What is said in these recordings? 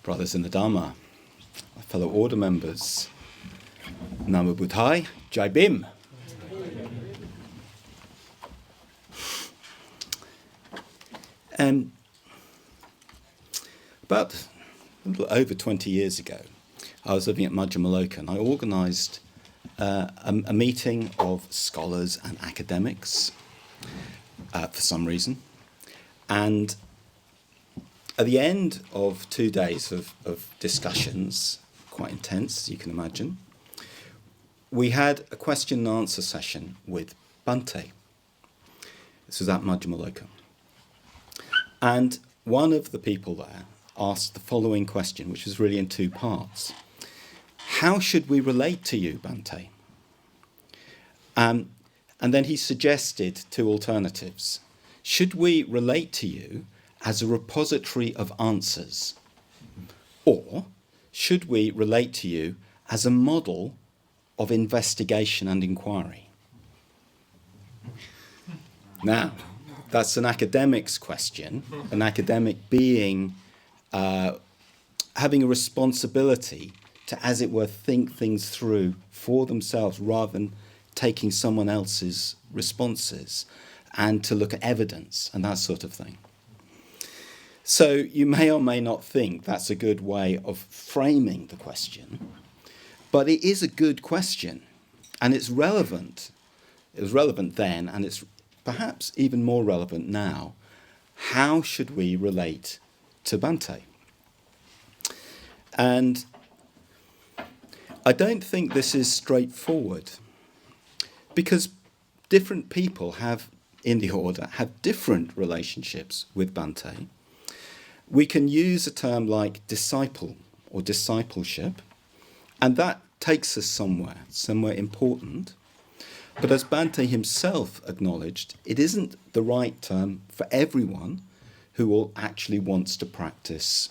brothers in the Dharma, my fellow order members, Namo Buddhaya, Jai Bhim. About a little over 20 years ago, I was living at Madhyamaloka and I organised a meeting of scholars and academics for some reason. And at the end of 2 days of discussions, quite intense, as you can imagine, we had a question and answer session with Bhante. This was at Madhyamaloka. And one of the people there asked the following question, which was really in 2 parts. How should we relate to you, Bhante? And then he suggested 2 alternatives. Should we relate to you as a repository of answers? Or should we relate to you as a model of investigation and inquiry? Now, that's an academic's question, an academic being having a responsibility to, as it were, think things through for themselves rather than taking someone else's responses, and to look at evidence and that sort of thing. So you may or may not think that's a good way of framing the question, but it is a good question, and it's relevant. It was relevant then, and it's perhaps even more relevant now. How should we relate to Bhante? And I don't think this is straightforward, because different people in the order have different relationships with Bhante. We can use a term like disciple or discipleship, and that takes us somewhere important. But as Bhante himself acknowledged, it isn't the right term for everyone who actually wants to practice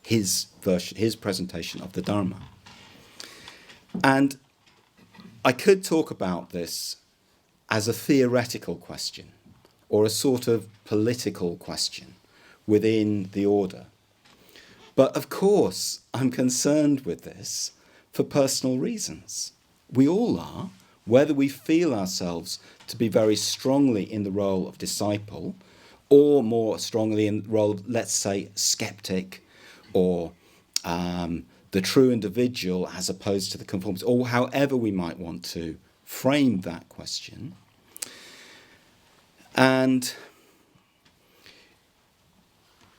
his presentation of the Dharma. And I could talk about this as a theoretical question or a sort of political question within the order. But of course, I'm concerned with this for personal reasons. We all are, whether we feel ourselves to be very strongly in the role of disciple or more strongly in the role of, let's say, skeptic or the true individual as opposed to the conformist, or however we might want to frame that question. And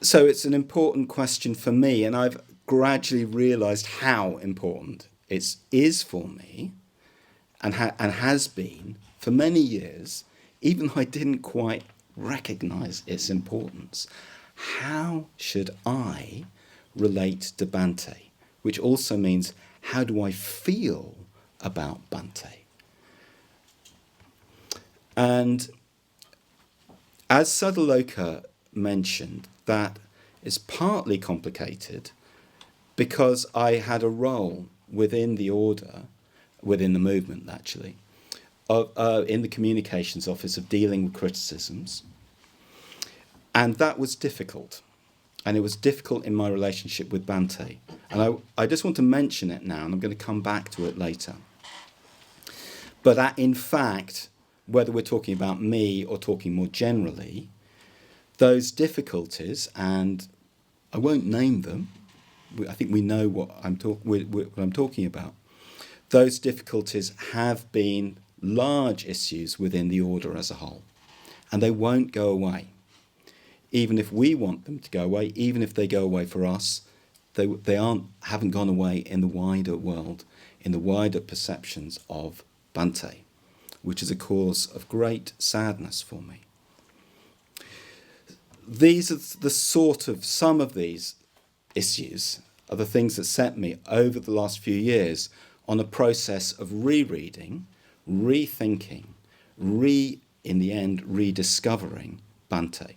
so it's an important question for me, and I've gradually realised how important it is for me and has been for many years, even though I didn't quite recognise its importance. How should I relate to Bhante? Which also means, how do I feel about Bhante? And as Sadhaloka mentioned, that is partly complicated because I had a role within the order, within the movement actually, in the communications office of dealing with criticisms. And that was difficult. And it was difficult in my relationship with Bhante. And I just want to mention it now, and I'm going to come back to it later. But that, in fact, whether we're talking about me or talking more generally, those difficulties, and I won't name them, I think we know what I'm talking about, those difficulties have been large issues within the order as a whole, and they won't go away. Even if we want them to go away, even if they go away for us, they haven't gone away in the wider world, in the wider perceptions of Bhante, which is a cause of great sadness for me. These are some of these issues are the things that set me over the last few years on a process of rereading, rethinking, in the end, rediscovering Bhante.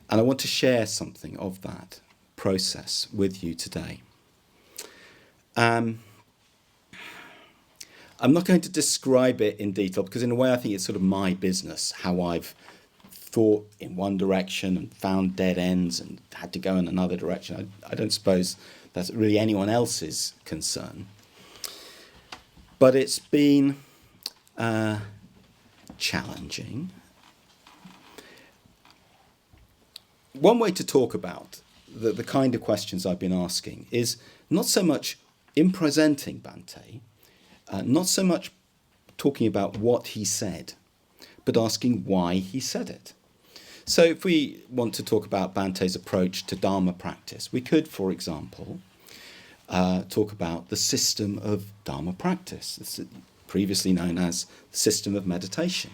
And I want to share something of that process with you today. I'm not going to describe it in detail because in a way I think it's sort of my business, how I've thought in one direction and found dead ends and had to go in another direction. I don't suppose that's really anyone else's concern. But it's been challenging. One way to talk about the kind of questions I've been asking is not so much in presenting Bhante, not so much talking about what he said, but asking why he said it. So if we want to talk about Bhante's approach to Dharma practice, we could, for example, talk about the system of Dharma practice, previously known as the system of meditation.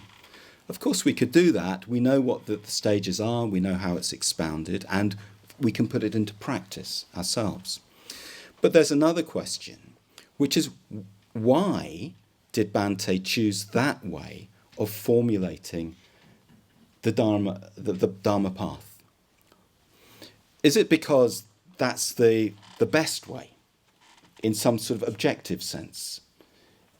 Of course, we could do that. We know what the stages are, we know how it's expounded, and we can put it into practice ourselves. But there's another question, which is why did Bhante choose that way of formulating the Dharma path? Is it because that's the best way in some sort of objective sense?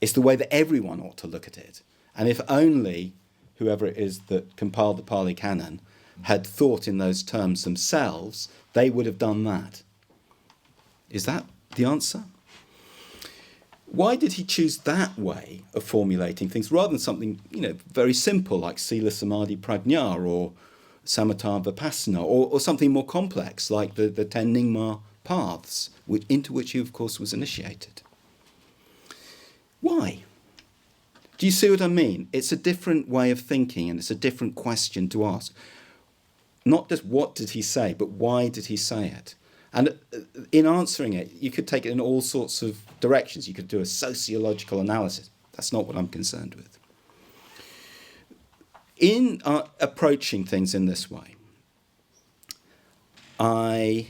It's the way that everyone ought to look at it. And if only whoever it is that compiled the Pali Canon had thought in those terms themselves, they would have done that. Is that the answer? Why did he choose that way of formulating things rather than something, very simple like Sila Samadhi Prajna or Samatha Vipassana or something more complex like the 10 Nyingma paths into which he, of course, was initiated? Why? Do you see what I mean? It's a different way of thinking and it's a different question to ask. Not just what did he say, but why did he say it? And in answering it, you could take it in all sorts of directions. You could do a sociological analysis. That's not what I'm concerned with. In approaching things in this way, I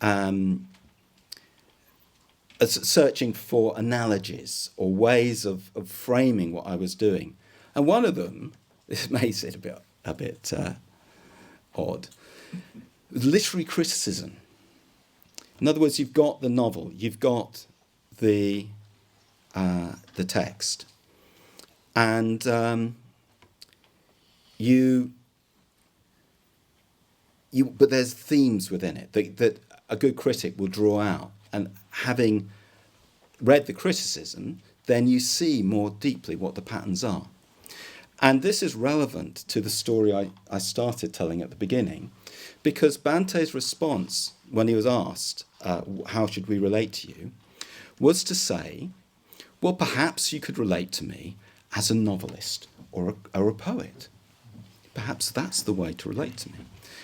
am searching for analogies or ways of framing what I was doing. And one of them, this may seem a bit odd, literary criticism. In other words, you've got the novel, you've got the text, and but there's themes within it that a good critic will draw out. And having read the criticism, then you see more deeply what the patterns are. And this is relevant to the story I started telling at the beginning, because Bhante's response when he was asked, how should we relate to you, was to say, well, perhaps you could relate to me as a novelist or a poet. Perhaps that's the way to relate to me.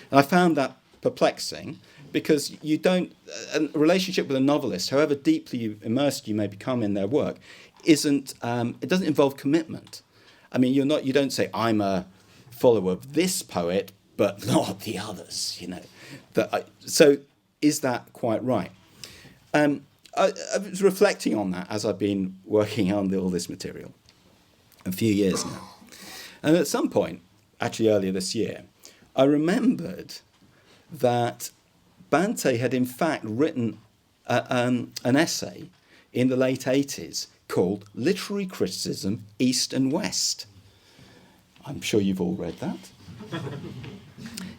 And I found that perplexing, because you don't, a relationship with a novelist, however deeply immersed you may become in their work, it doesn't involve commitment. I mean, you don't say, I'm a follower of this poet, but not the others, So is that quite right? I was reflecting on that as I've been working on all this material a few years now. And at some point, actually earlier this year, I remembered that Bhante had in fact written an essay in the late 80s called Literary Criticism, East and West. I'm sure you've all read that.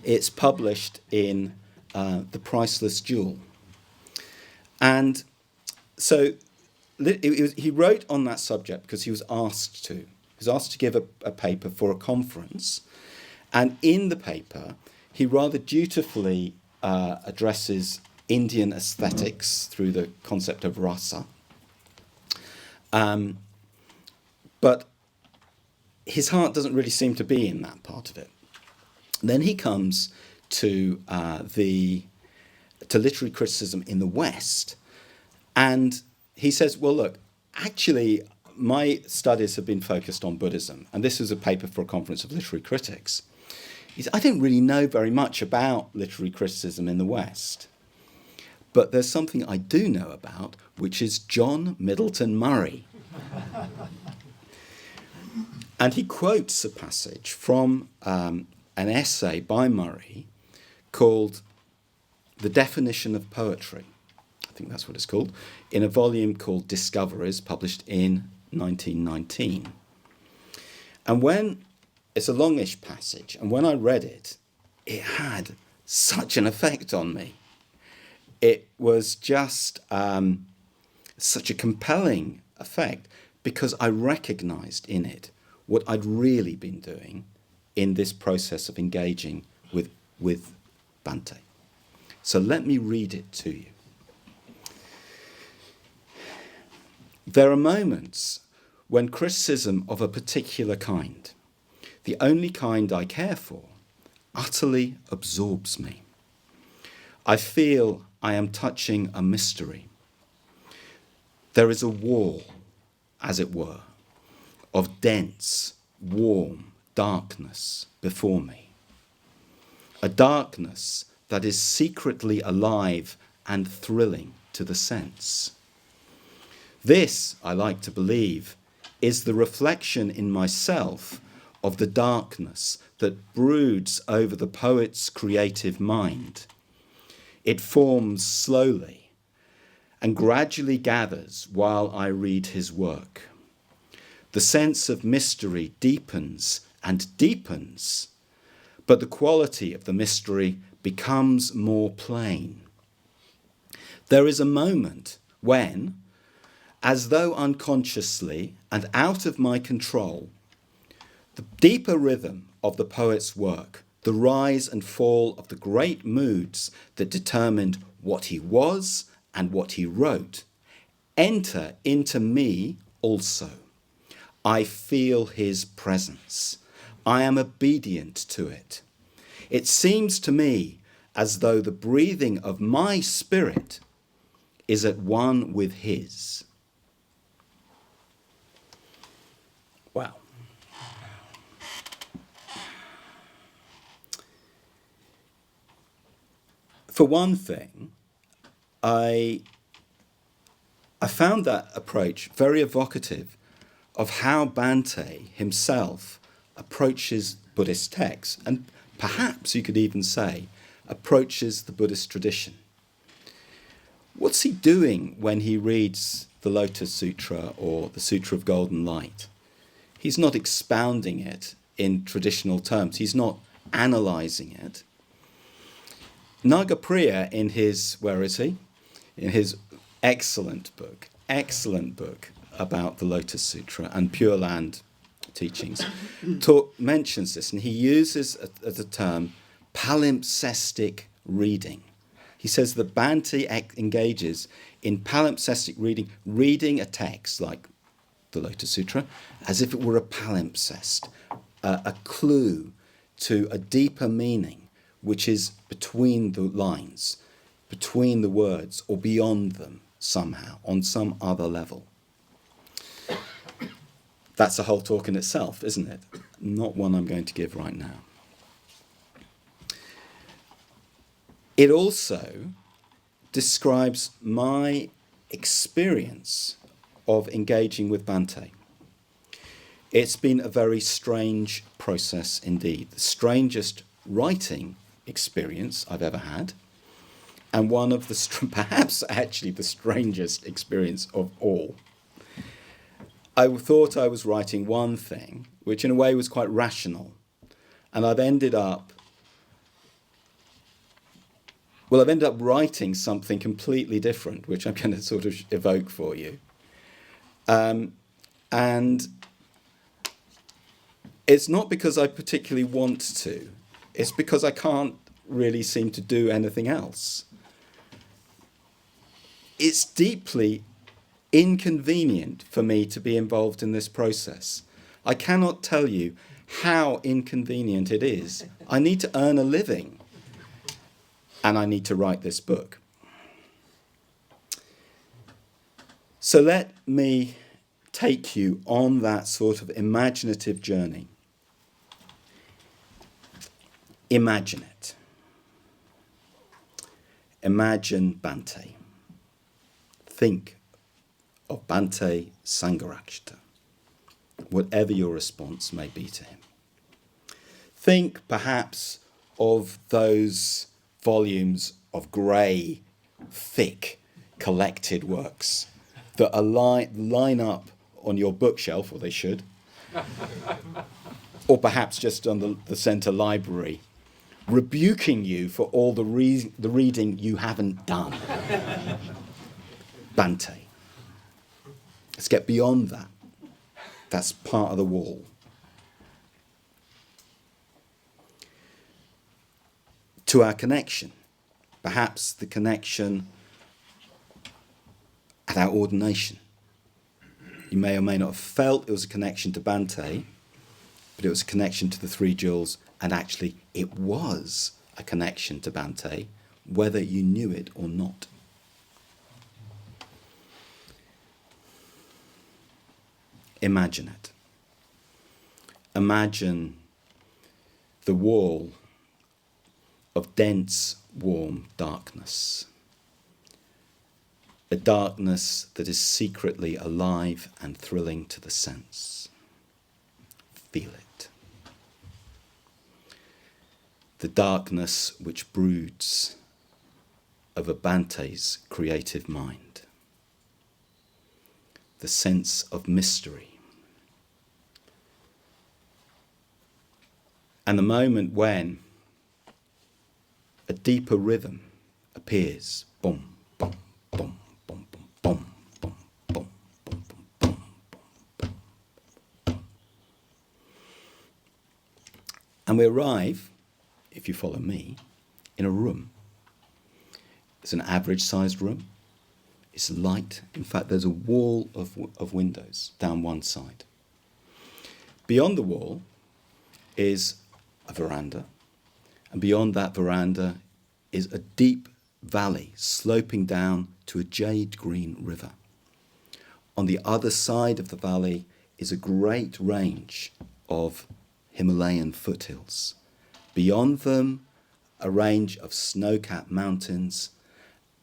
It's published in The Priceless Jewel. And so he wrote on that subject because he was asked to. He was asked to give a paper for a conference. And in the paper, he rather dutifully addresses Indian aesthetics through the concept of rasa. But his heart doesn't really seem to be in that part of it. Then he comes to literary criticism in the West, and he says, well, look, actually, my studies have been focused on Buddhism, and this was a paper for a conference of literary critics. He said, I don't really know very much about literary criticism in the West, but there's something I do know about, which is John Middleton Murray. And he quotes a passage from an essay by Murray called The Definition of Poetry, I think that's what it's called, in a volume called Discoveries, published in 1919. And when it's a longish passage, and when I read it, it had such an effect on me. It was just such a compelling effect because I recognised in it what I'd really been doing in this process of engaging with Bhante. So let me read it to you. There are moments when criticism of a particular kind, the only kind I care for, utterly absorbs me. I feel I am touching a mystery. There is a wall, as it were, of dense, warm darkness before me. A darkness that is secretly alive and thrilling to the sense. This, I like to believe, is the reflection in myself of the darkness that broods over the poet's creative mind. It forms slowly and gradually gathers while I read his work. The sense of mystery deepens and deepens, but the quality of the mystery becomes more plain. There is a moment when, as though unconsciously and out of my control, the deeper rhythm of the poet's work, the rise and fall of the great moods that determined what he was and what he wrote, enter into me also. I feel his presence. I am obedient to it. It seems to me as though the breathing of my spirit is at one with his. Wow. For one thing, I found that approach very evocative of how Bhante himself approaches Buddhist texts, and perhaps you could even say approaches the Buddhist tradition. What's he doing when he reads the Lotus Sutra or the Sutra of Golden Light? He's not expounding it in traditional terms. He's not analysing it. Nagapriya in his, where is he? In his excellent book about the Lotus Sutra and Pure Land teachings, mentions this, and he uses the term palimpsestic reading. He says that Bhante engages in palimpsestic reading a text like the Lotus Sutra as if it were a palimpsest, a clue to a deeper meaning which is between the lines, between the words, or beyond them somehow, on some other level. That's a whole talk in itself, isn't it? Not one I'm going to give right now. It also describes my experience of engaging with Bhante. It's been a very strange process indeed, the strangest writing experience I've ever had, and one of the perhaps actually the strangest experience of all. I thought I was writing one thing, which in a way was quite rational, and I've ended up writing something completely different, which I'm going to sort of evoke for you. And it's not because I particularly want to, it's because I can't really seem to do anything else. It's deeply inconvenient for me to be involved in this process. I cannot tell you how inconvenient it is. I need to earn a living, and I need to write this book. So let me take you on that sort of imaginative journey. Imagine it. Imagine Bhante. Think of Bhante Sangharakshita, whatever your response may be to him. Think perhaps of those volumes of grey, thick, collected works that line up on your bookshelf, or they should, or perhaps just on the centre library, rebuking you for all the reading you haven't done. Bhante. Let's get beyond that. That's part of the wall. To our connection. Perhaps the connection at our ordination. You may or may not have felt it was a connection to Bhante, but it was a connection to the three jewels, and actually it was a connection to Bhante, whether you knew it or not. Imagine it. Imagine the wall of dense, warm darkness. A darkness that is secretly alive and thrilling to the sense. Feel it. The darkness which broods over Bhante's creative mind. The sense of mystery. And the moment when a deeper rhythm appears. Boom, boom, boom, boom, boom, boom, boom, boom, boom, boom, boom. And we arrive, if you follow me, in a room. It's an average-sized room. It's light. In fact, there's a wall of windows down one side. Beyond the wall is a veranda. And beyond that veranda is a deep valley sloping down to a jade green river. On the other side of the valley is a great range of Himalayan foothills. Beyond them, a range of snow-capped mountains.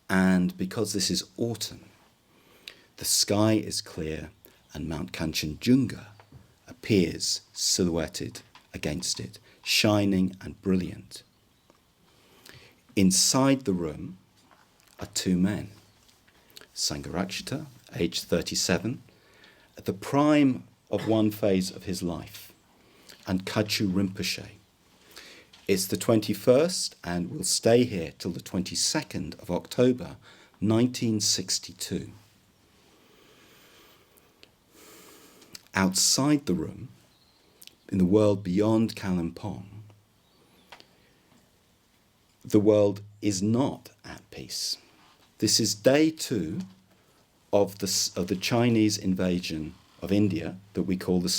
And because this is autumn, the sky is clear and Mount Kanchenjunga appears silhouetted against it, shining and brilliant. Inside the room are two men. Sangharakshita, aged 37, at the prime of one phase of his life, and Kachu Rimpoche. It's the 21st and will stay here till the 22nd of October, 1962. Outside the room, in the world beyond Kalimpong, the world is not at peace. This is day 2 of the Chinese invasion of India that we call the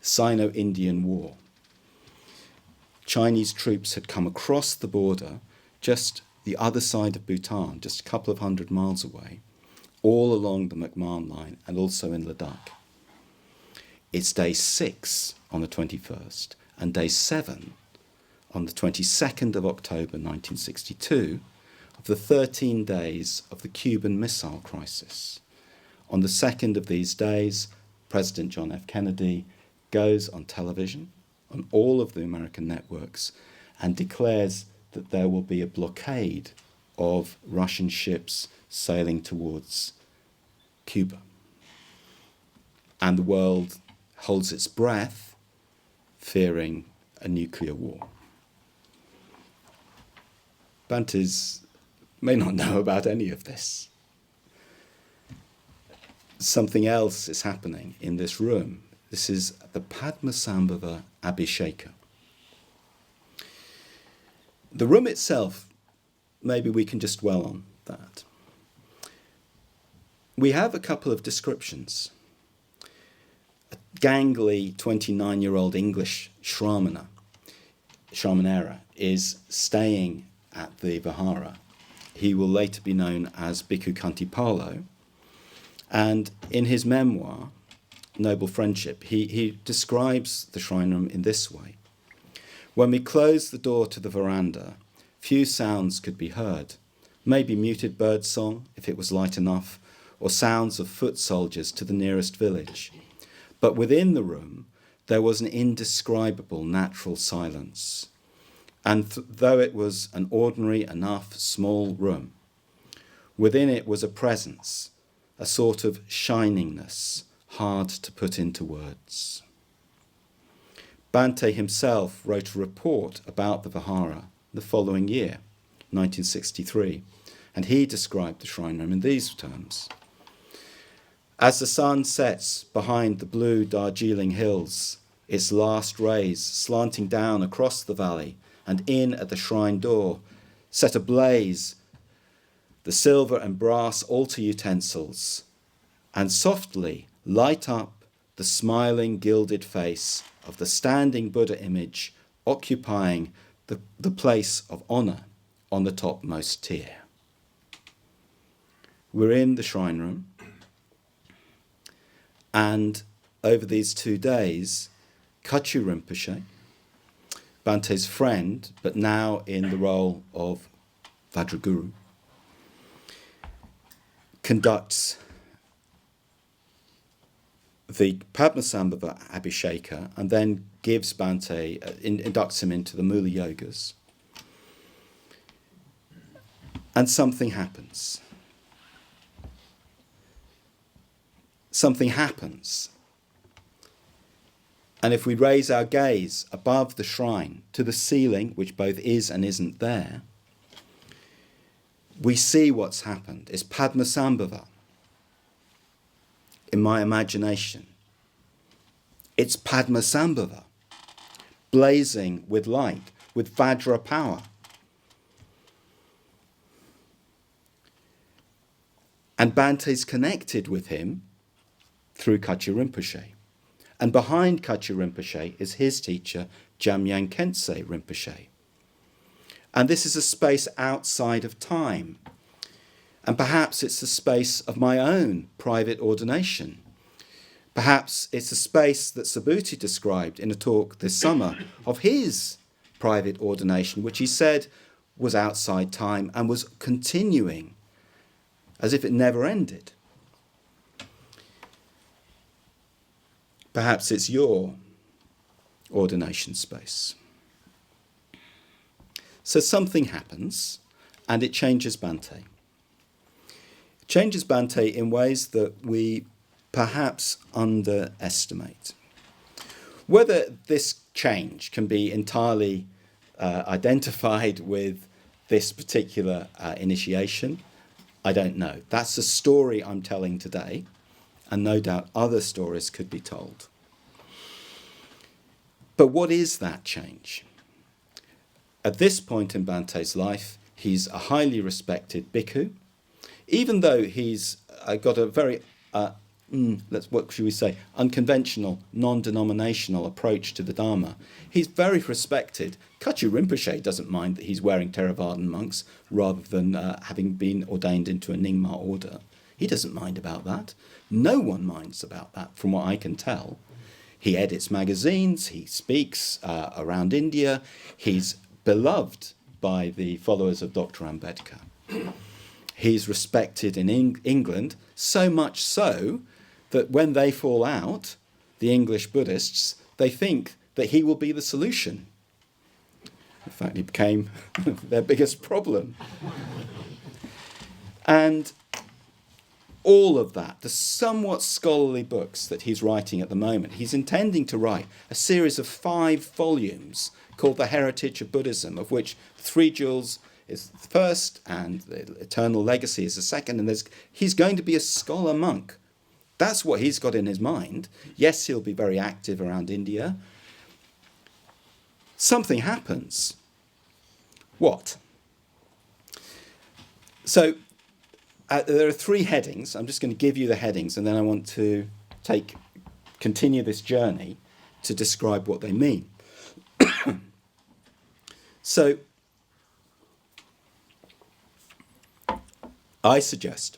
Sino-Indian War. Chinese troops had come across the border, just the other side of Bhutan, just a couple of 100 miles away, all along the McMahon line and also in Ladakh. It's day 6 on the 21st and day 7 on the 22nd of October 1962 of the 13 days of the Cuban Missile Crisis. On the second of these days, President John F. Kennedy goes on television, on all of the American networks, and declares that there will be a blockade of Russian ships sailing towards Cuba. And the world holds its breath, fearing a nuclear war. Bhantes may not know about any of this. Something else is happening in this room. This is the Padmasambhava Abisheka. The room itself, maybe we can just dwell on that. We have a couple of descriptions. A gangly 29-year-old English Shramanera is staying at the Vihara. He will later be known as Bhikkhu Kantipalo. And in his memoir, Noble Friendship, he describes the shrine room in this way. When we closed the door to the veranda, few sounds could be heard. Maybe muted bird song, if it was light enough, or sounds of foot soldiers to the nearest village. But within the room, there was an indescribable natural silence. And though it was an ordinary enough small room, within it was a presence, a sort of shiningness, hard to put into words. Bhante himself wrote a report about the Vihara the following year, 1963, and he described the shrine room in these terms. As the sun sets behind the blue Darjeeling hills, its last rays slanting down across the valley and in at the shrine door, set ablaze the silver and brass altar utensils, and softly light up the smiling gilded face of the standing Buddha image occupying the place of honour on the topmost tier. We're in the shrine room, and over these 2 days, Kachu Rimpoche, Bhante's friend, but now in the role of Vajraguru, conducts the Padmasambhava Abisheka and then gives Bhante, inducts him into the Mula Yogas. And something happens. Something happens. And if we raise our gaze above the shrine to the ceiling, which both is and isn't there, we see what's happened. It's Padmasambhava in my imagination. It's Padmasambhava blazing with light, with Vajra power. And Bhante's connected with him through Kachu Rimpoche. And behind Kachu Rinpoche is his teacher, Jamyang Khyentse Rinpoche. And this is a space outside of time. And perhaps it's the space of my own private ordination. Perhaps it's a space that Subhuti described in a talk this summer of his private ordination, which he said was outside time and was continuing as if it never ended. Perhaps it's your ordination space. So something happens and it changes Bhante. It changes Bhante in ways that we perhaps underestimate. Whether this change can be entirely identified with this particular initiation, I don't know. That's the story I'm telling today, and no doubt other stories could be told. But what is that change? At this point in Bhante's life, he's a highly respected bhikkhu. Even though he's got a very, what should we say, unconventional, non-denominational approach to the Dharma, he's very respected. Kachu Rinpoche doesn't mind that he's wearing Theravadan monks rather than having been ordained into a Nyingma order. He doesn't mind about that. No one minds about that, from what I can tell. He edits magazines, he speaks around India, he's beloved by the followers of Dr. Ambedkar. He's respected in England, so much so that when they fall out, the English Buddhists, they think that he will be the solution. In fact, he became their biggest problem. And all of that, the somewhat scholarly books that he's writing at the moment, he's intending to write a series of 5 volumes called The Heritage of Buddhism, of which 3 Jewels is the first and the Eternal Legacy is the second, and he's going to be a scholar monk. That's what he's got in his mind. Yes, he'll be very active around India. Something happens. What? So there are 3 headings. I'm just going to give you the headings, and then I want to continue this journey to describe what they mean. So I suggest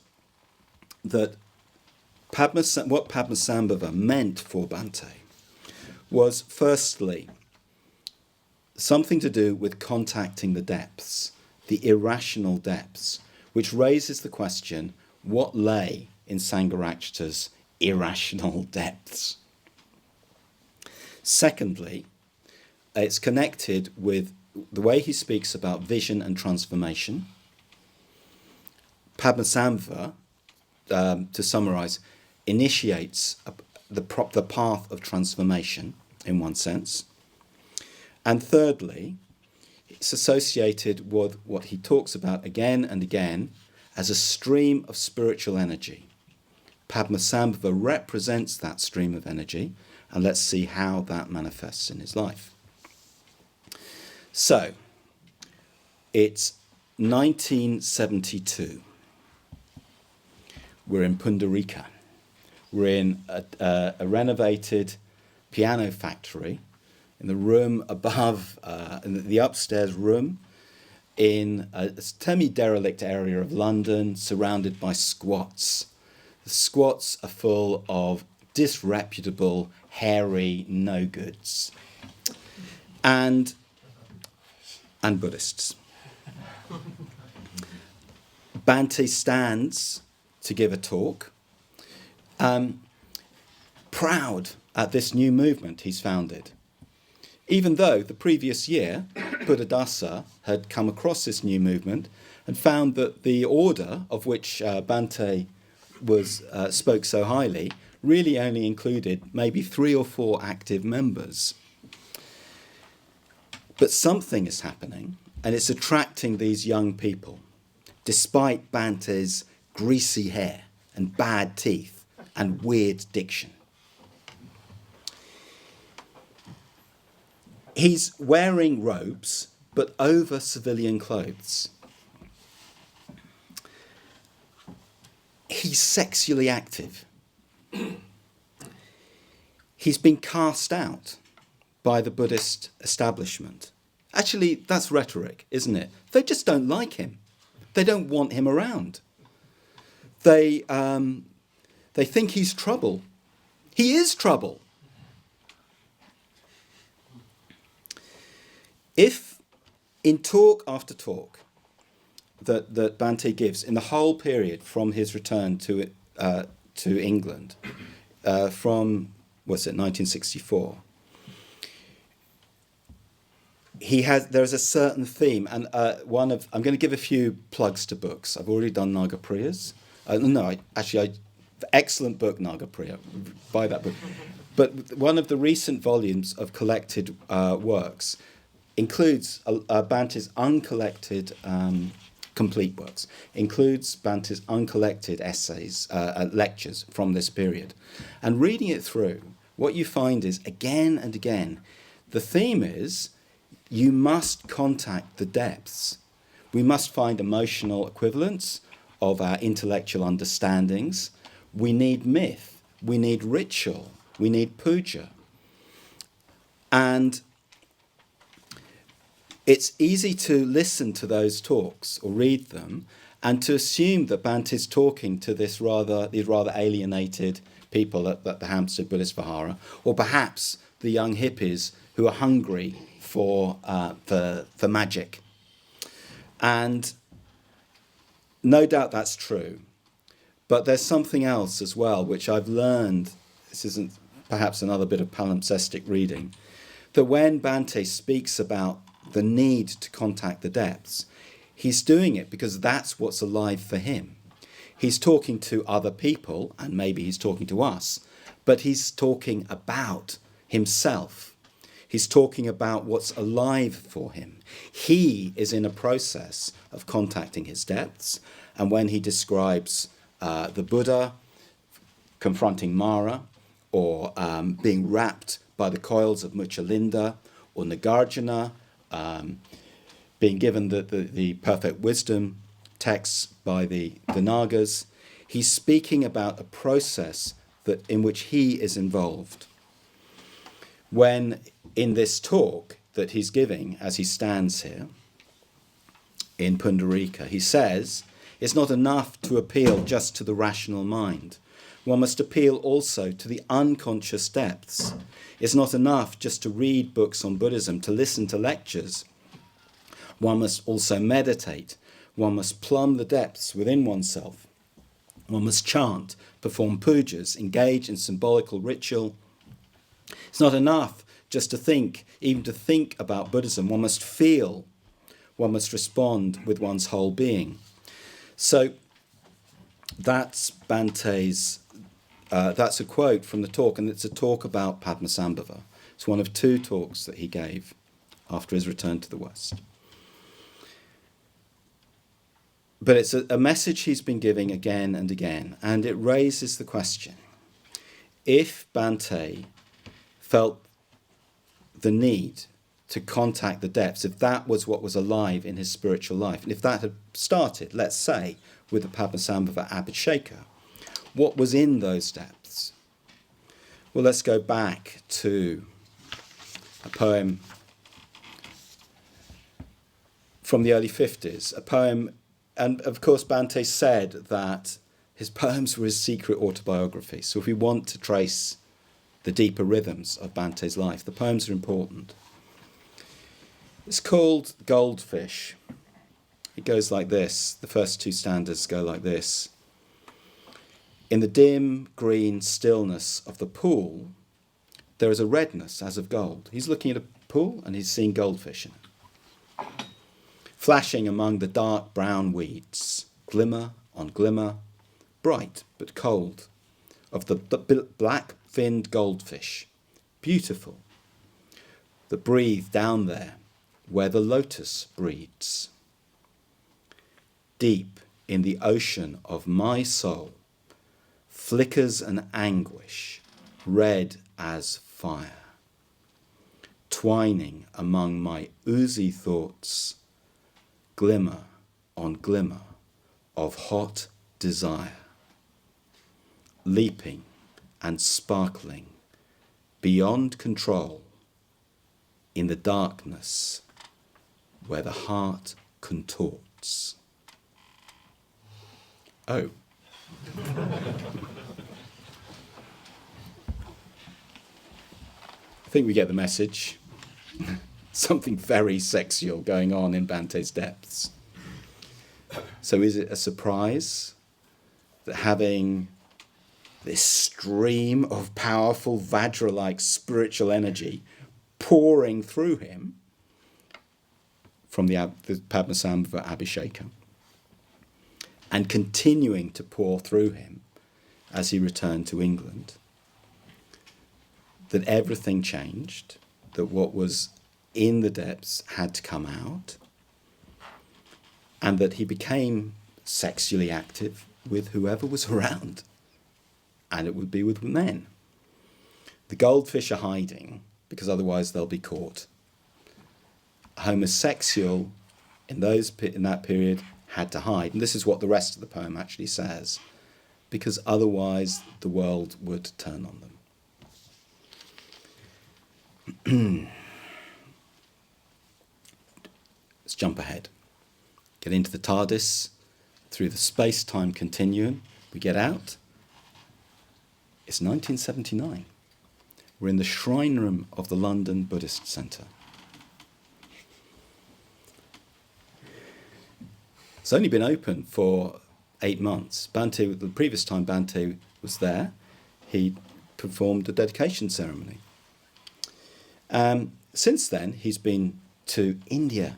that what Padmasambhava meant for Bhante was, firstly, something to do with contacting the depths, the irrational depths, which raises the question, what lay in Sangharakshita's irrational depths? Secondly, it's connected with the way he speaks about vision and transformation. Padmasambhava, to summarise, initiates the path of transformation, in one sense. And thirdly, it's associated with what he talks about again and again as a stream of spiritual energy. Padmasambhava represents that stream of energy, and let's see how that manifests in his life. So, it's 1972. We're in Pundarika. We're in a renovated piano factory in the room above, in the upstairs room, in a semi-derelict area of London, surrounded by squats. The squats are full of disreputable, hairy no-goods, and Buddhists. Bhante stands to give a talk, proud at this new movement he's founded. Even though the previous year, Buddhadasa had come across this new movement and found that the order of which Bhante spoke so highly really only included maybe 3 or 4 active members. But something is happening, and it's attracting these young people, despite Bhante's greasy hair and bad teeth and weird diction. He's wearing robes, but over civilian clothes. He's sexually active. He's been cast out by the Buddhist establishment. Actually, that's rhetoric, isn't it? They just don't like him. They don't want him around. They think he's trouble. He is trouble. If in talk after talk that Bhante gives in the whole period from his return to England, from 1964, there's a certain theme, and I'm going to give a few plugs to books. I've already done Nagapriya's. Excellent book, Nagapriya. Buy that book. But one of the recent volumes of collected works includes Bhante's uncollected complete works, includes Bhante's uncollected essays, lectures from this period. And reading it through, what you find is, again and again, the theme is, you must contact the depths. We must find emotional equivalents of our intellectual understandings. We need myth. We need ritual. We need puja. And it's easy to listen to those talks or read them and to assume that Bhante's talking to these rather alienated people at the Hampstead Buddhist Vihara, or perhaps the young hippies who are hungry for magic. And no doubt that's true. But there's something else as well, which I've learned, this isn't perhaps another bit of palimpsestic reading, that when Bhante speaks about the need to contact the depths, he's doing it because that's what's alive for him. He's talking to other people, and maybe he's talking to us, but he's talking about himself. He's talking about what's alive for him. He is in a process of contacting his depths, and when he describes the Buddha confronting Mara, or being wrapped by the coils of Muchalinda, or Nagarjuna being given the perfect wisdom texts by the Nagas, he's speaking about a process in which he is involved. When in this talk that he's giving as he stands here in Pundarika, he says, it's not enough to appeal just to the rational mind. One must appeal also to the unconscious depths. It's not enough just to read books on Buddhism, to listen to lectures. One must also meditate. One must plumb the depths within oneself. One must chant, perform pujas, engage in symbolical ritual. It's not enough just to think, even to think about Buddhism. One must feel. One must respond with one's whole being. So that's Bhante's, that's a quote from the talk, and it's a talk about Padmasambhava. It's one of 2 talks that he gave after his return to the West. But it's a message he's been giving again and again, and it raises the question, if Bhante felt the need to contact the depths, if that was what was alive in his spiritual life, and if that had started, let's say, with the Padmasambhava Abisheka, what was in those depths? Well, let's go back to a poem from the early 50s, a poem, and of course Bhante said that his poems were his secret autobiography. So if we want to trace the deeper rhythms of Bhante's life, the poems are important. It's called Goldfish. It goes like this. The first two stanzas go like this. In the dim green stillness of the pool, there is a redness as of gold. He's looking at a pool and he's seeing goldfish in it. Flashing among the dark brown weeds, glimmer on glimmer, bright but cold, of the black-finned goldfish, beautiful, that breathe down there where the lotus breeds. Deep in the ocean of my soul flickers an anguish, red as fire, twining among my oozy thoughts, glimmer on glimmer of hot desire, leaping and sparkling beyond control in the darkness where the heart contorts. Oh. I think we get the message. Something very sexual going on in Bhante's depths. So is it a surprise that having this stream of powerful Vajra-like spiritual energy pouring through him from the Padmasambhava Abisheka and continuing to pour through him as he returned to England, that everything changed, that what was in the depths had to come out, and that he became sexually active with whoever was around, and it would be with men. The goldfish are hiding because otherwise they'll be caught. A homosexual in that period had to hide, and this is what the rest of the poem actually says, because otherwise the world would turn on them. Let's jump ahead. Get into the TARDIS, through the space-time continuum. We get out. It's 1979. We're in the shrine room of the London Buddhist Centre. It's only been open for 8 months. Bhante, the previous time Bhante was there, he performed a dedication ceremony. Since then, he's been to India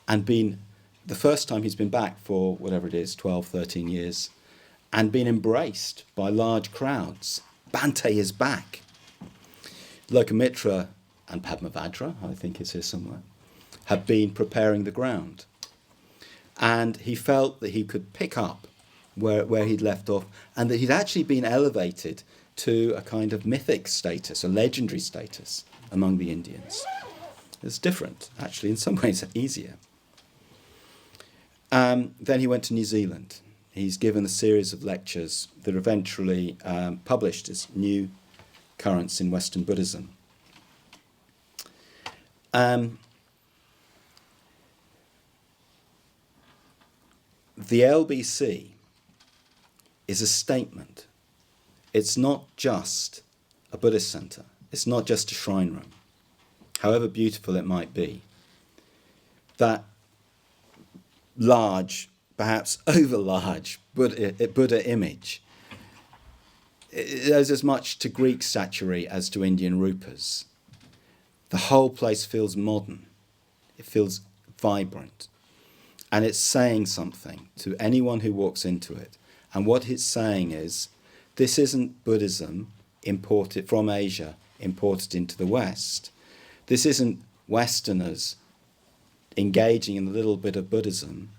and been, the first time he's been back for whatever it is, 12, 13 years, and been embraced by large crowds. Bhante is back. Lokamitra and Padmavajra, I think is here somewhere, have been preparing the ground. And he felt that he could pick up where he'd left off, and that he'd actually been elevated to a kind of mythic status, a legendary status among the Indians. It's different, actually, in some ways easier. Then he went to New Zealand. He's given a series of lectures that are eventually published as New Currents in Western Buddhism. The LBC is a statement. It's not just a Buddhist centre. It's not just a shrine room, however beautiful it might be. That large, perhaps over-large Buddha image, it owes as much to Greek statuary as to Indian rupas. The whole place feels modern. It feels vibrant. And it's saying something to anyone who walks into it. And what it's saying is, this isn't Buddhism imported from Asia, imported into the West. This isn't Westerners engaging in a little bit of Buddhism.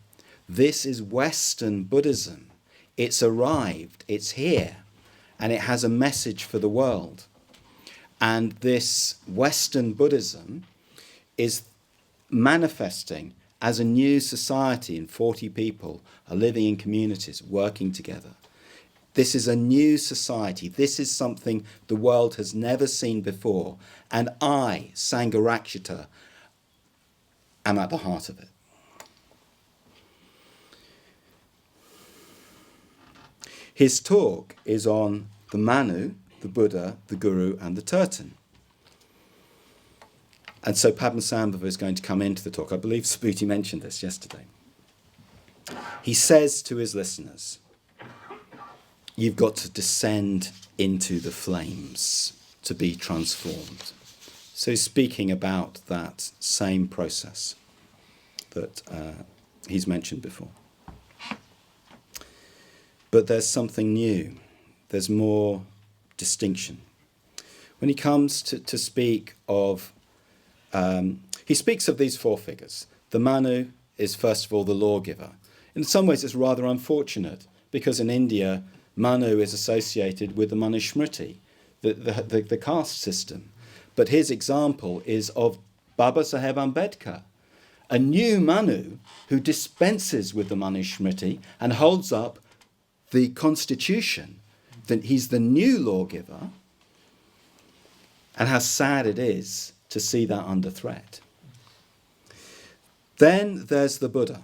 This is Western Buddhism. It's arrived, it's here, and it has a message for the world. And this Western Buddhism is manifesting as a new society, and 40 people are living in communities, working together. This is a new society. This is something the world has never seen before. And I, Sangharakshita, am at the heart of it. His talk is on the Manu, the Buddha, the Guru, and the Tirtan. And so Padmasambhava is going to come into the talk. I believe Subhuti mentioned this yesterday. He says to his listeners, you've got to descend into the flames to be transformed. So he's speaking about that same process that he's mentioned before. But there's something new. There's more distinction. When he comes to speak of, he speaks of these four figures. The Manu is first of all the lawgiver. In some ways it's rather unfortunate because in India, Manu is associated with the Manusmriti, the caste system. But his example is of Baba Saheb Ambedkar, a new Manu who dispenses with the Manusmriti and holds up the constitution. That he's the new lawgiver, and how sad it is to see that under threat. Then there's the Buddha,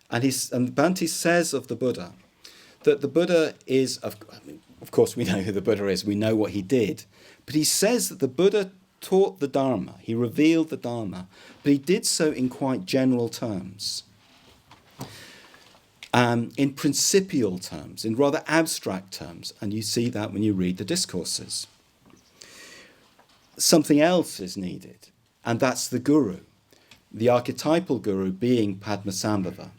and Bhante says of the Buddha that the Buddha is, of course we know who the Buddha is, we know what he did, but he says that the Buddha taught the Dharma, he revealed the Dharma, but he did so in quite general terms. In principial terms, in rather abstract terms, and you see that when you read the discourses. Something else is needed, and that's the Guru, the archetypal Guru being Padmasambhava.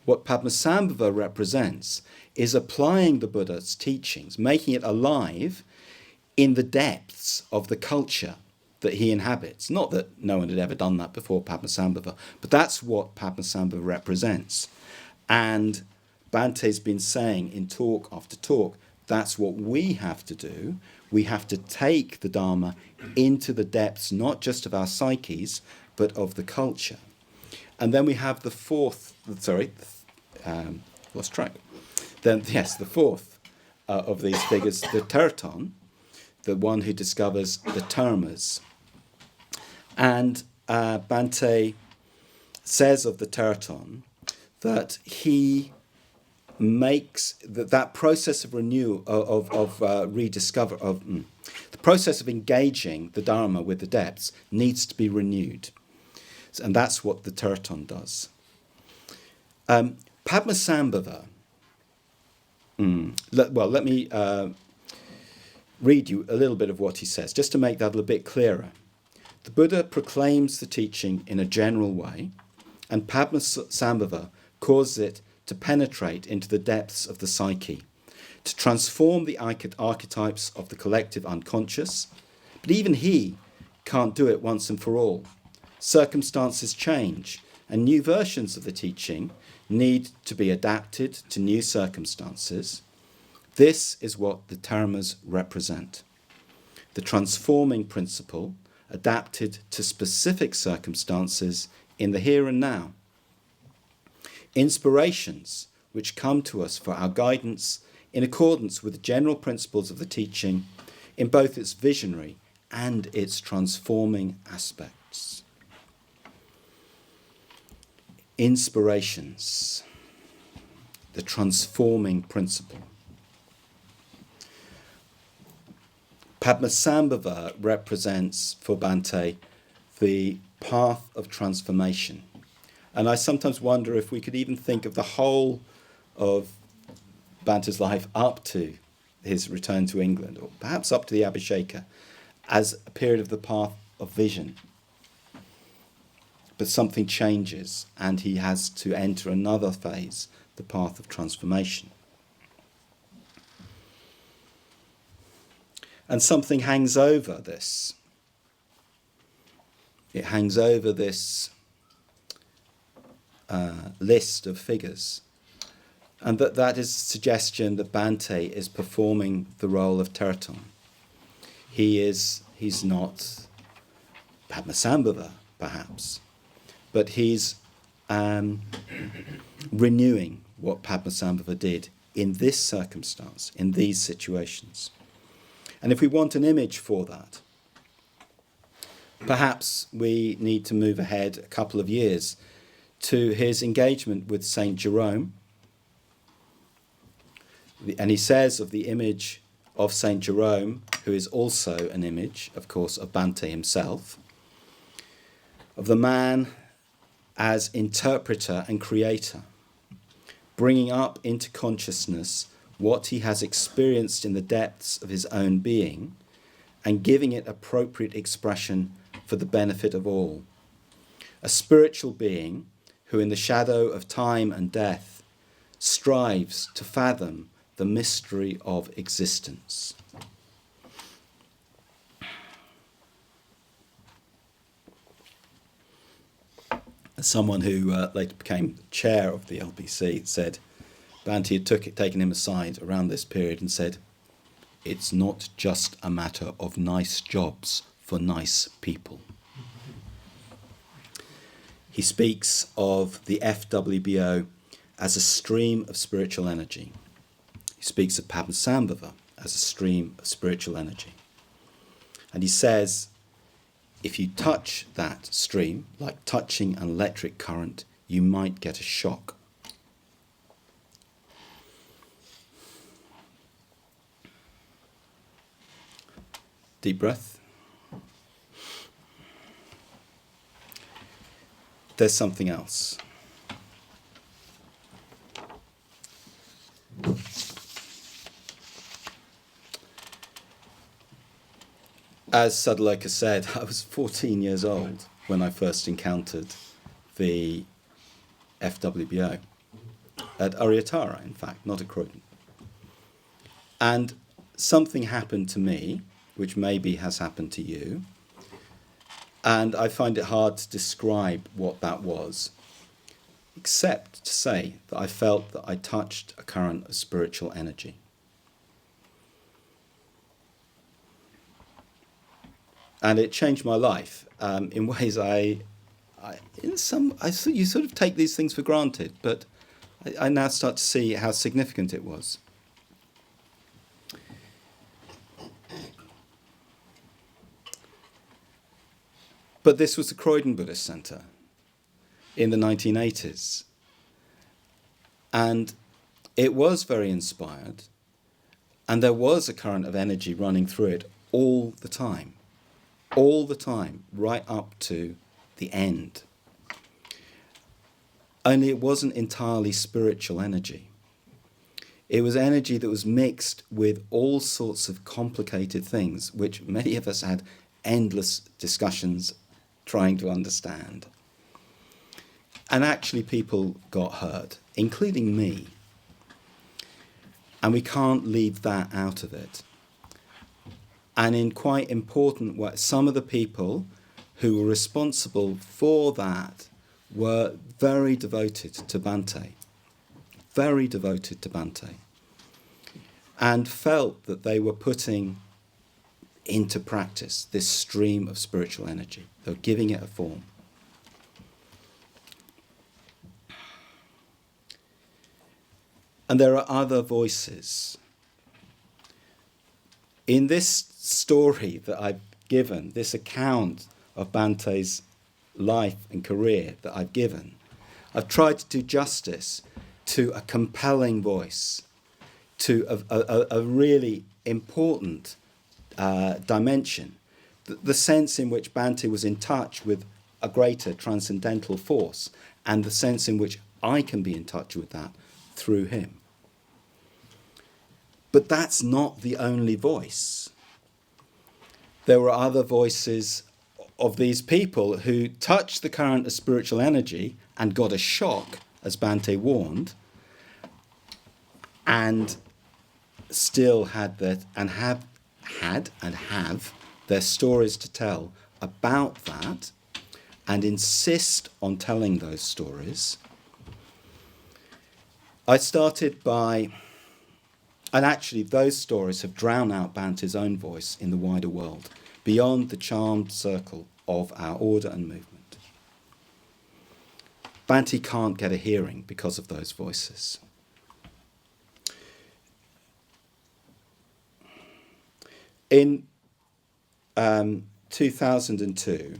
What Padmasambhava represents is applying the Buddha's teachings, making it alive in the depths of the culture that he inhabits. Not that no one had ever done that before Padmasambhava, but that's what Padmasambhava represents. And Bhante's been saying in talk after talk, that's what we have to do. We have to take the Dharma into the depths, not just of our psyches, but of the culture. And then we have the fourth, lost track. Then, yes, the fourth of these figures, the Tirtan, the one who discovers the Dharmas. And Bhante says of the Tirtan that he makes that process of renewal, the process of engaging the Dharma with the depths needs to be renewed. And that's what the Tirtan does. Padmasambhava, let me read you a little bit of what he says, just to make that a little bit clearer. The Buddha proclaims the teaching in a general way, and Padmasambhava causes it to penetrate into the depths of the psyche, to transform the archetypes of the collective unconscious. But even he can't do it once and for all. Circumstances change, and new versions of the teaching need to be adapted to new circumstances. This is what the dharmas represent. The transforming principle adapted to specific circumstances in the here and now. Inspirations which come to us for our guidance in accordance with the general principles of the teaching in both its visionary and its transforming aspects. Inspirations, the transforming principle. Padmasambhava represents for Bhante the path of transformation. And I sometimes wonder if we could even think of the whole of Bhante's life up to his return to England, or perhaps up to the Abhisheka, as a period of the path of vision. But something changes, and he has to enter another phase, the path of transformation. And something hangs over this. It hangs over this list of figures. And that is a suggestion that Bhante is performing the role of Triratna. He's not Padmasambhava, perhaps, but he's renewing what Padmasambhava did in this circumstance, in these situations. And if we want an image for that, perhaps we need to move ahead a couple of years to his engagement with Saint Jerome. And he says of the image of Saint Jerome, who is also an image, of course, of Bhante himself, of the man as interpreter and creator, bringing up into consciousness what he has experienced in the depths of his own being and giving it appropriate expression for the benefit of all. A spiritual being who in the shadow of time and death strives to fathom the mystery of existence. Someone who later became chair of the LBC said Bhante had taken him aside around this period and said, "It's not just a matter of nice jobs for nice people." He speaks of the FWBO as a stream of spiritual energy. He speaks of Padmasambhava as a stream of spiritual energy. And he says, if you touch that stream, like touching an electric current, you might get a shock. Deep breath. There's something else. As Sadhaloka said, I was 14 years old when I first encountered the FWBO at Aryatara, in fact, not at Croydon. And something happened to me, which maybe has happened to you, and I find it hard to describe what that was, except to say that I felt that I touched a current of spiritual energy. And it changed my life in ways you sort of take these things for granted, but I now start to see how significant it was. But this was the Croydon Buddhist Centre in the 1980s. And it was very inspired, and there was a current of energy running through it all the time, right up to the end. Only it wasn't entirely spiritual energy. It was energy that was mixed with all sorts of complicated things, which many of us had endless discussions trying to understand. And actually people got hurt, including me. And we can't leave that out of it. And in quite important ways, some of the people who were responsible for that were very devoted to Bhante, and felt that they were putting into practice this stream of spiritual energy. They were giving it a form. And there are other voices. In this story that I've given, this account of Bhante's life and career that I've given, I've tried to do justice to a compelling voice, to a really important dimension, the sense in which Bhante was in touch with a greater transcendental force, and the sense in which I can be in touch with that through him. But that's not the only voice. There were other voices of these people who touched the current of spiritual energy and got a shock, as Bhante warned, and still had that, and have their stories to tell about that, and insist on telling those stories, I started by, and actually those stories have drowned out Bante's own voice in the wider world, beyond the charmed circle of our order and movement. Bante can't get a hearing because of those voices. In 2002,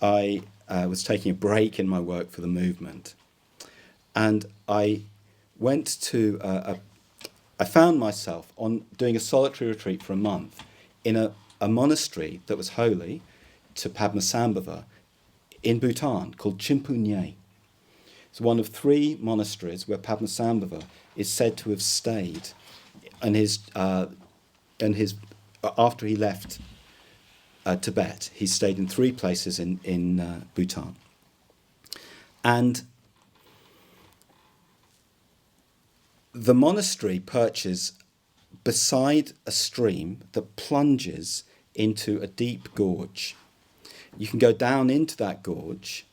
I was taking a break in my work for the movement, and I went to I found myself on doing a solitary retreat for a month in a monastery that was holy to Padmasambhava in Bhutan called Chimpunye. It's one of 3 monasteries where Padmasambhava is said to have stayed in his after he left Tibet. He stayed in 3 places in Bhutan. And the monastery perches beside a stream that plunges into a deep gorge. You can go down into that gorge,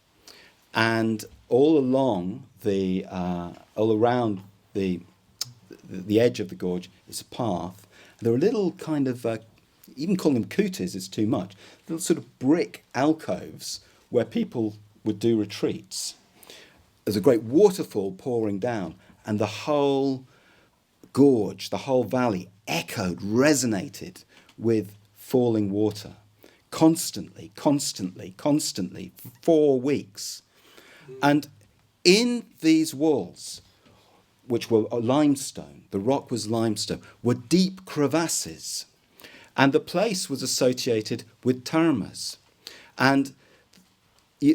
and all around the edge of the gorge is a path. There are little kind of, even calling them kutas is too much, little sort of brick alcoves where people would do retreats. There's a great waterfall pouring down, and the whole gorge, the whole valley echoed, resonated with falling water. Constantly, for 4 weeks. And in these walls, which were limestone, the rock was limestone, were deep crevasses. And the place was associated with dharmas. And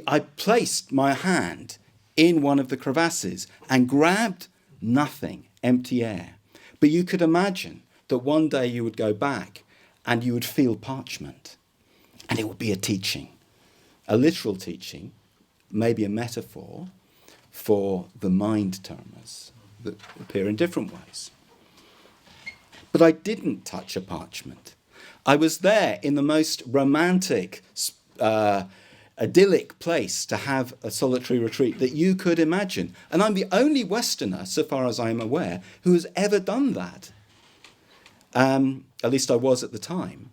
I placed my hand in one of the crevasses and grabbed nothing, empty air. But you could imagine that one day you would go back and you would feel parchment. And it would be a teaching, a literal teaching, maybe a metaphor for the mind dharmas that appear in different ways. But I didn't touch a parchment. I was there in the most romantic, idyllic place to have a solitary retreat that you could imagine. And I'm the only Westerner, so far as I'm aware, who has ever done that. At least I was at the time.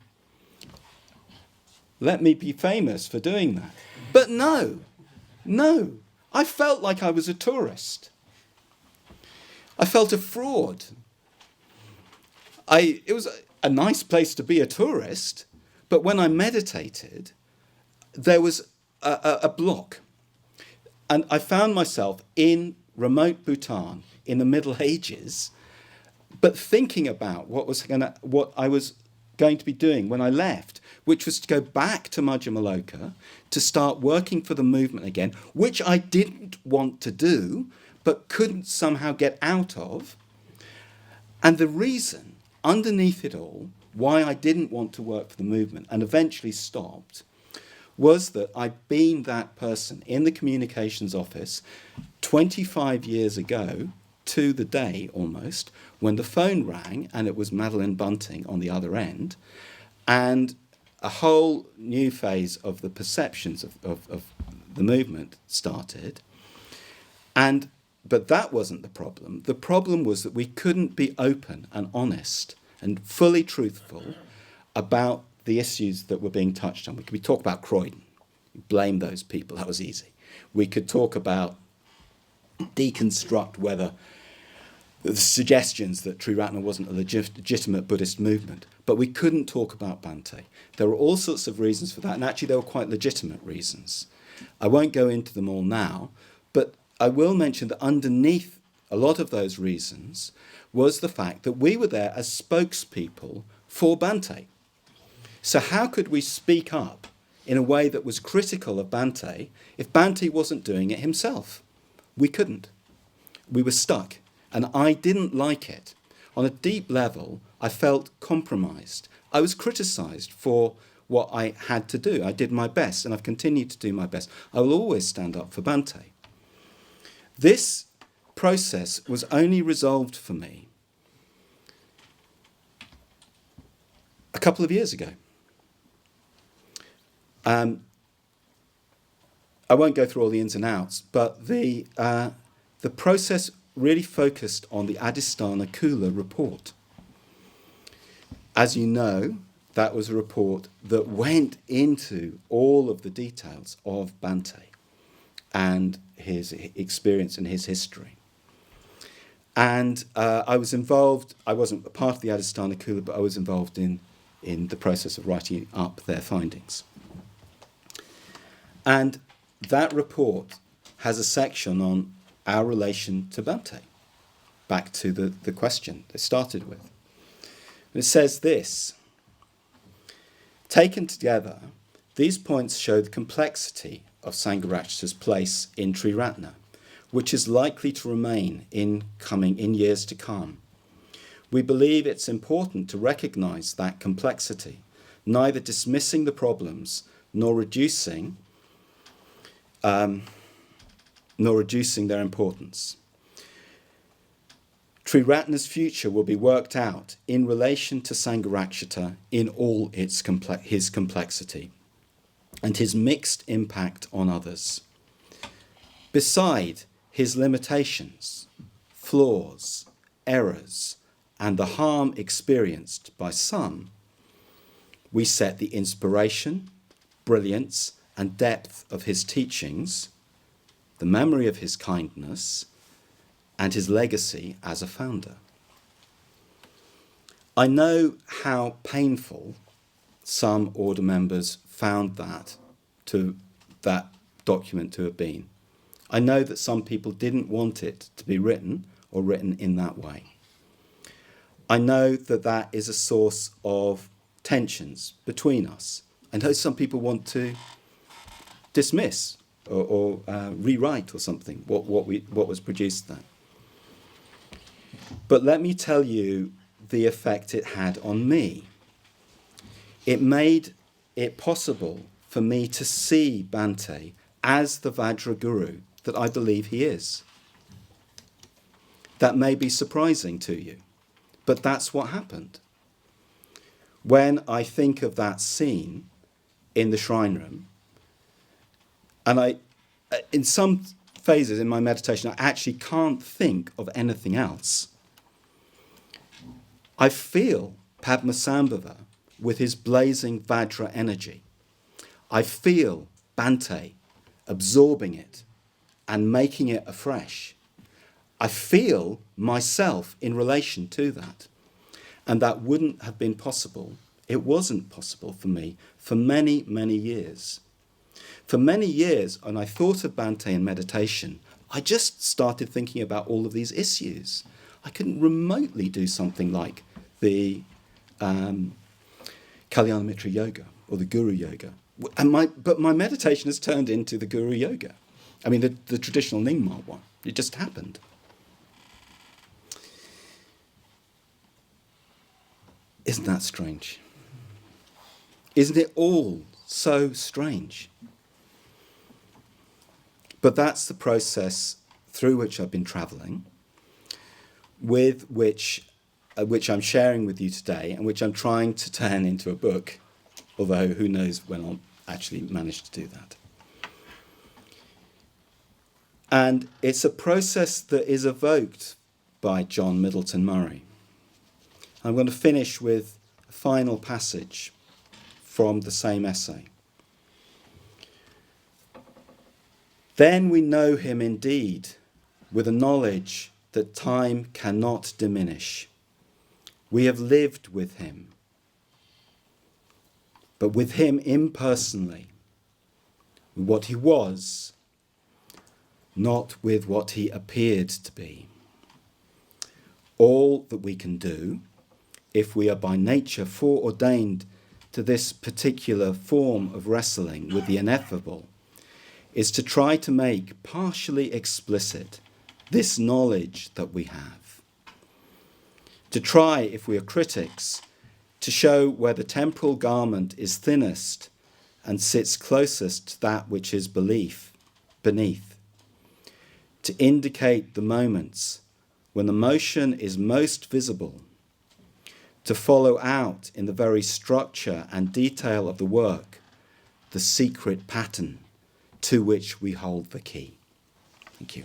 Let me be famous for doing that. But no, I felt like I was a tourist. I felt a fraud. It was a nice place to be a tourist, but when I meditated, there was a block. And I found myself in remote Bhutan in the Middle Ages, but thinking about what I was going to be doing when I left, which was to go back to Majjhima to start working for the movement again, which I didn't want to do, but couldn't somehow get out of. And the reason, underneath it all, why I didn't want to work for the movement and eventually stopped, was that I'd been that person in the communications office 25 years ago, to the day almost, when the phone rang and it was Madeleine Bunting on the other end, and a whole new phase of the perceptions of the movement started. But that wasn't the problem. The problem was that we couldn't be open and honest and fully truthful about the issues that were being touched on. We could talk about Croydon, blame those people, that was easy. We could talk about, deconstruct whether the suggestions that Triratna wasn't a legitimate Buddhist movement, but we couldn't talk about Bante. There were all sorts of reasons for that, and actually they were quite legitimate reasons. I won't go into them all now, but I will mention that underneath a lot of those reasons was the fact that we were there as spokespeople for Bante. So how could we speak up in a way that was critical of Bante if Bante wasn't doing it himself? We couldn't. We were stuck. And I didn't like it. On a deep level, I felt compromised. I was criticised for what I had to do. I did my best, and I've continued to do my best. I will always stand up for Bante. This process was only resolved for me a couple of years ago. I won't go through all the ins and outs, but the process really focused on the Adhisthana Kula report. As you know, that was a report that went into all of the details of Bhante and his experience and his history. And I was involved, I wasn't a part of the Adhisthana Kula, but I was involved in the process of writing up their findings. And that report has a section on our relation to Bhante, back to the question they started with. And it says this: taken together, these points show the complexity of Sangharakshita's place in Triratna, which is likely to remain in years to come. We believe it's important to recognise that complexity, neither dismissing the problems nor reducing their importance. Triratna's future will be worked out in relation to Sangharakshita in all his complexity and his mixed impact on others. Beside his limitations, flaws, errors, and the harm experienced by some, we set the inspiration, brilliance, and depth of his teachings, the memory of his kindness, and his legacy as a founder. I know how painful some order members found that document to have been. I know that some people didn't want it to be written or written in that way. I know that that is a source of tensions between us. I know some people want to dismiss or rewrite or something what was produced there. But let me tell you the effect it had on me. It made it possible for me to see Bhante as the Vajra Guru that I believe he is. That may be surprising to you, but that's what happened. When I think of that scene in the shrine room, and in some phases in my meditation, I actually can't think of anything else. I feel Padmasambhava with his blazing Vajra energy. I feel Bhante absorbing it and making it afresh. I feel myself in relation to that. And that wouldn't have been possible. It wasn't possible for me for many, many years. For many years, when I thought of Bhante in meditation, I just started thinking about all of these issues. I couldn't remotely do something like the Kalyana Mitra Yoga or the Guru Yoga. But my meditation has turned into the Guru Yoga. I mean, the traditional Nyingma one. It just happened. Isn't that strange? Isn't it all so strange? But that's the process through which I've been travelling, with which I'm sharing with you today, and which I'm trying to turn into a book, although who knows when I'll actually manage to do that. And it's a process that is evoked by John Middleton Murray. I'm going to finish with a final passage from the same essay. Then we know him indeed with a knowledge that time cannot diminish. We have lived with him, but with him impersonally, with what he was, not with what he appeared to be. All that we can do, if we are by nature foreordained to this particular form of wrestling with the ineffable, is to try to make partially explicit this knowledge that we have. To try, if we are critics, to show where the temporal garment is thinnest and sits closest to that which is belief beneath. To indicate the moments when the motion is most visible. To follow out in the very structure and detail of the work, the secret pattern, to which we hold the key. Thank you.